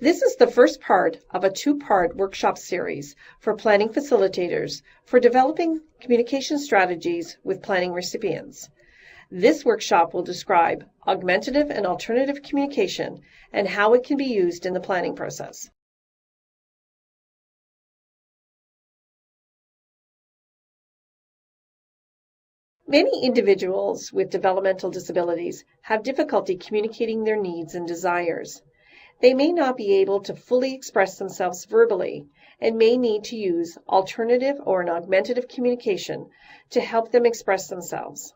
This is the first part of a two-part workshop series for planning facilitators for developing communication strategies with planning recipients. This workshop will describe augmentative and alternative communication and how it can be used in the planning process. Many individuals with developmental disabilities have difficulty communicating their needs and desires. They may not be able to fully express themselves verbally and may need to use alternative or an augmentative communication to help them express themselves.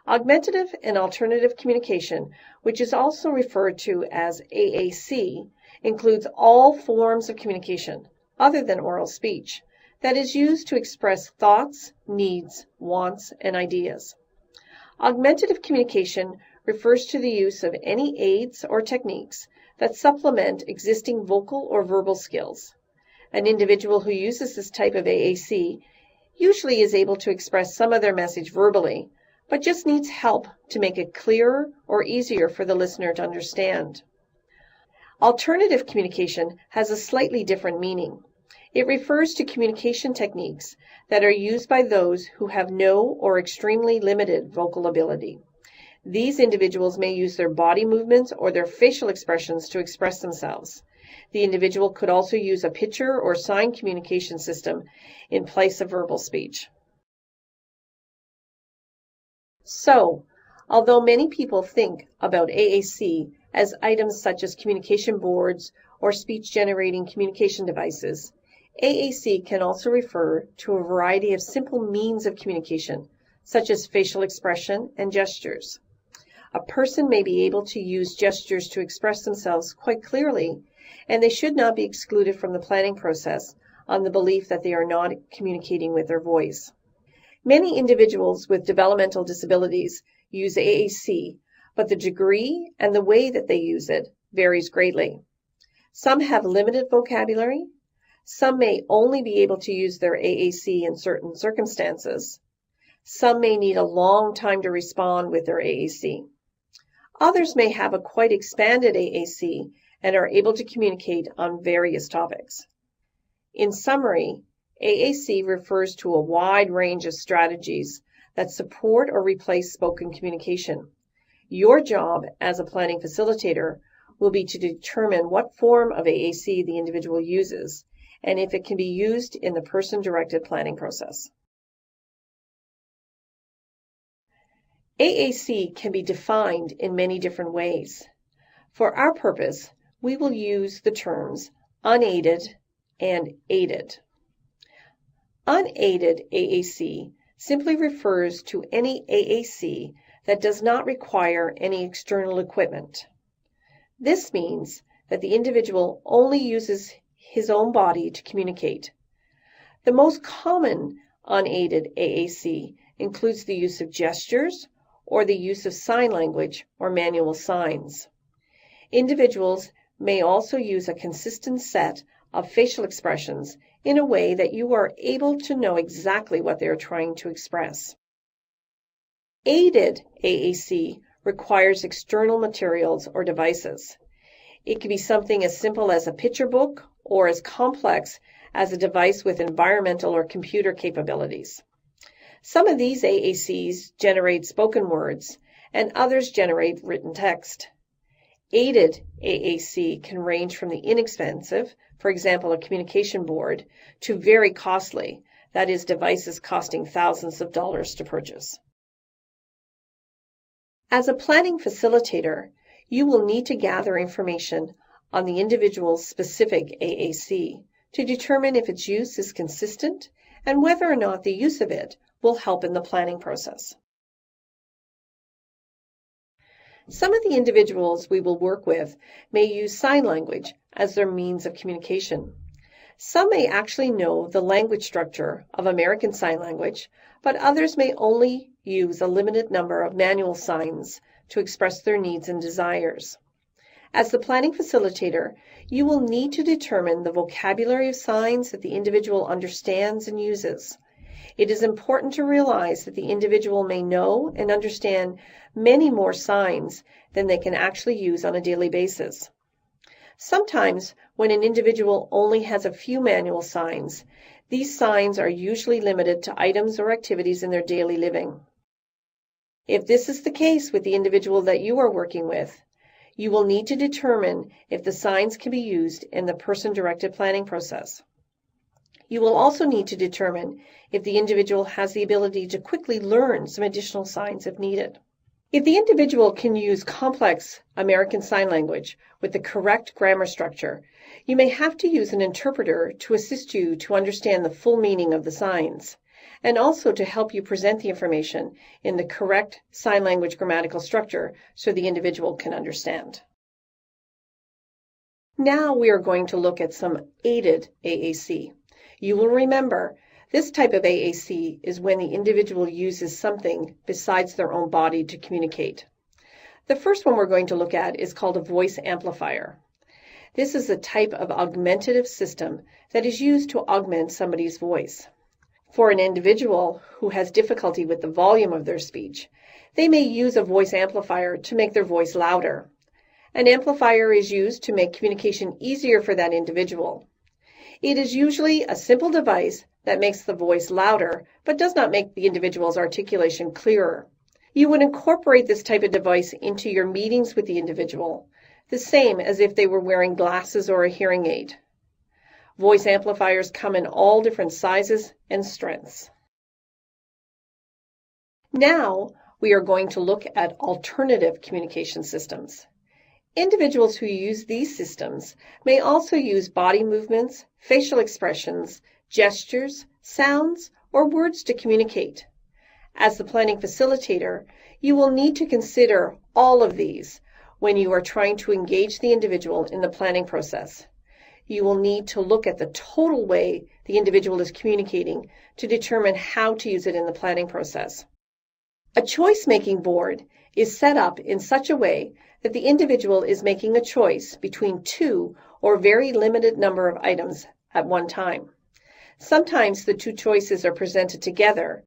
Augmentative and alternative communication, which is also referred to as AAC, includes all forms of communication, other than oral speech, that is used to express thoughts, needs, wants, and ideas. Augmentative communication refers to the use of any aids or techniques that supplement existing vocal or verbal skills. An individual who uses this type of AAC usually is able to express some of their message verbally, but just needs help to make it clearer or easier for the listener to understand. Alternative communication has a slightly different meaning. It refers to communication techniques that are used by those who have no or extremely limited vocal ability. These individuals may use their body movements or their facial expressions to express themselves. The individual could also use a picture or sign communication system in place of verbal speech. So, although many people think about AAC as items such as communication boards or speech-generating communication devices, AAC can also refer to a variety of simple means of communication, such as facial expression and gestures. A person may be able to use gestures to express themselves quite clearly, and they should not be excluded from the planning process on the belief that they are not communicating with their voice. Many individuals with developmental disabilities use AAC, but the degree and the way that they use it varies greatly. Some have limited vocabulary. Some may only be able to use their AAC in certain circumstances. Some may need a long time to respond with their AAC. Others may have a quite expanded AAC and are able to communicate on various topics. In summary, AAC refers to a wide range of strategies that support or replace spoken communication. Your job as a planning facilitator will be to determine what form of AAC the individual uses and if it can be used in the person-directed planning process. AAC can be defined in many different ways. For our purpose, we will use the terms unaided and aided. Unaided AAC simply refers to any AAC that does not require any external equipment. This means that the individual only uses his own body to communicate. The most common unaided AAC includes the use of gestures or the use of sign language or manual signs. Individuals may also use a consistent set of facial expressions in a way that you are able to know exactly what they are trying to express. Aided AAC requires external materials or devices. It can be something as simple as a picture book or as complex as a device with environmental or computer capabilities. Some of these AACs generate spoken words, and others generate written text. Aided AAC can range from the inexpensive, for example, a communication board, to very costly, that is, devices costing thousands of dollars to purchase. As a planning facilitator, you will need to gather information on the individual's specific AAC to determine if its use is consistent and whether or not the use of it will help in the planning process. Some of the individuals we will work with may use sign language as their means of communication. Some may actually know the language structure of American Sign Language, but others may only use a limited number of manual signs to express their needs and desires. As the planning facilitator, you will need to determine the vocabulary of signs that the individual understands and uses. It is important to realize that the individual may know and understand many more signs than they can actually use on a daily basis. Sometimes, when an individual only has a few manual signs, these signs are usually limited to items or activities in their daily living. If this is the case with the individual that you are working with, you will need to determine if the signs can be used in the person-directed planning process. You will also need to determine if the individual has the ability to quickly learn some additional signs if needed. If the individual can use complex American Sign Language with the correct grammar structure, you may have to use an interpreter to assist you to understand the full meaning of the signs, and also to help you present the information in the correct sign language grammatical structure so the individual can understand. Now we are going to look at some aided AAC. You will remember this type of AAC is when the individual uses something besides their own body to communicate. The first one we're going to look at is called a voice amplifier. This is a type of augmentative system that is used to augment somebody's voice. For an individual who has difficulty with the volume of their speech, they may use a voice amplifier to make their voice louder. An amplifier is used to make communication easier for that individual. It is usually a simple device that makes the voice louder, but does not make the individual's articulation clearer. You would incorporate this type of device into your meetings with the individual, the same as if they were wearing glasses or a hearing aid. Voice amplifiers come in all different sizes and strengths. Now we are going to look at alternative communication systems. Individuals who use these systems may also use body movements, facial expressions, gestures, sounds, or words to communicate. As the planning facilitator, you will need to consider all of these when you are trying to engage the individual in the planning process. You will need to look at the total way the individual is communicating to determine how to use it in the planning process. A choice-making board is set up in such a way that the individual is making a choice between two or very limited number of items at one time. Sometimes the two choices are presented together.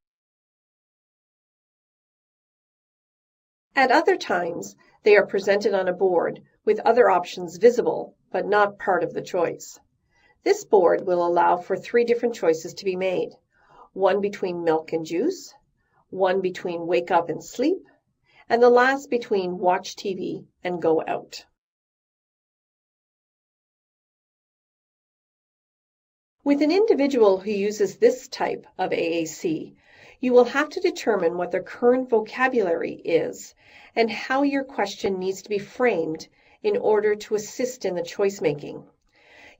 At other times, they are presented on a board with other options visible, but not part of the choice. This board will allow for 3 different choices to be made: one between milk and juice, one between wake up and sleep, and the last between watch TV and go out. With an individual who uses this type of AAC, you will have to determine what their current vocabulary is and how your question needs to be framed in order to assist in the choice making.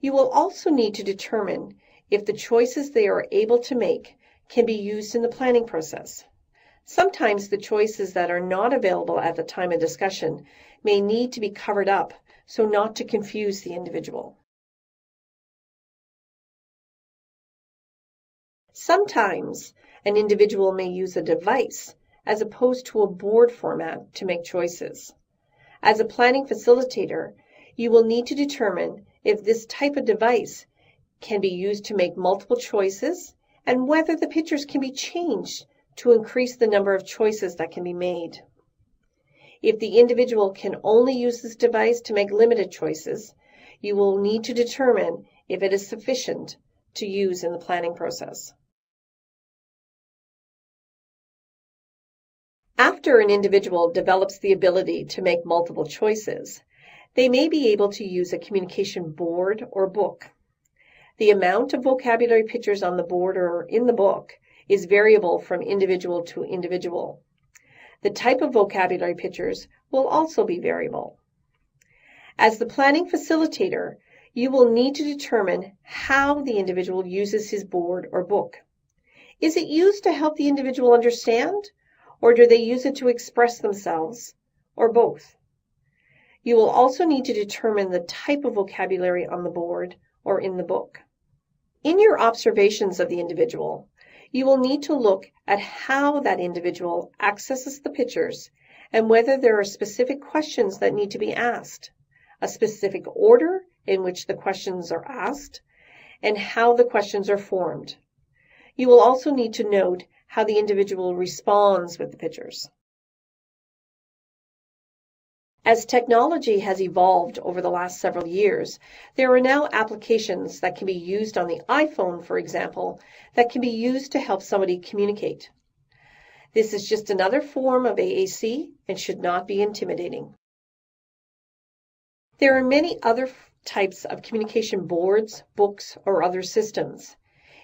You will also need to determine if the choices they are able to make can be used in the planning process. Sometimes the choices that are not available at the time of discussion may need to be covered up so not to confuse the individual. Sometimes an individual may use a device as opposed to a board format to make choices. As a planning facilitator, you will need to determine if this type of device can be used to make multiple choices and whether the pictures can be changed to increase the number of choices that can be made. If the individual can only use this device to make limited choices, you will need to determine if it is sufficient to use in the planning process. After an individual develops the ability to make multiple choices, they may be able to use a communication board or book. The amount of vocabulary pictures on the board or in the book is variable from individual to individual. The type of vocabulary pictures will also be variable. As the planning facilitator, you will need to determine how the individual uses his board or book. Is it used to help the individual understand, or do they use it to express themselves, or both? You will also need to determine the type of vocabulary on the board or in the book. In your observations of the individual, you will need to look at how that individual accesses the pictures and whether there are specific questions that need to be asked, a specific order in which the questions are asked, and how the questions are formed. You will also need to note how the individual responds with the pictures. As technology has evolved over the last several years, there are now applications that can be used on the iPhone, for example, that can be used to help somebody communicate. This is just another form of AAC and should not be intimidating. There are many other types of communication boards, books, or other systems.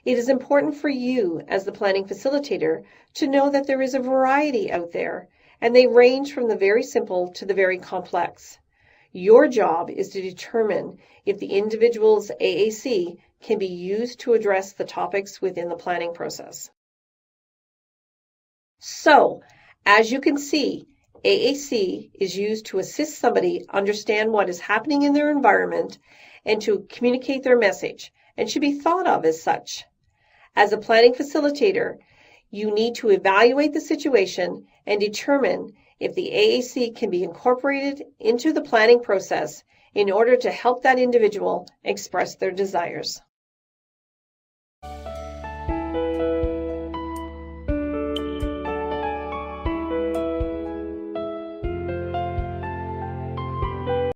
It is important for you as the planning facilitator to know that there is a variety out there, and they range from the very simple to the very complex. Your job is to determine if the individual's AAC can be used to address the topics within the planning process. So, as you can see, AAC is used to assist somebody understand what is happening in their environment and to communicate their message, and should be thought of as such. As a planning facilitator, you need to evaluate the situation and determine if the AAC can be incorporated into the planning process in order to help that individual express their desires.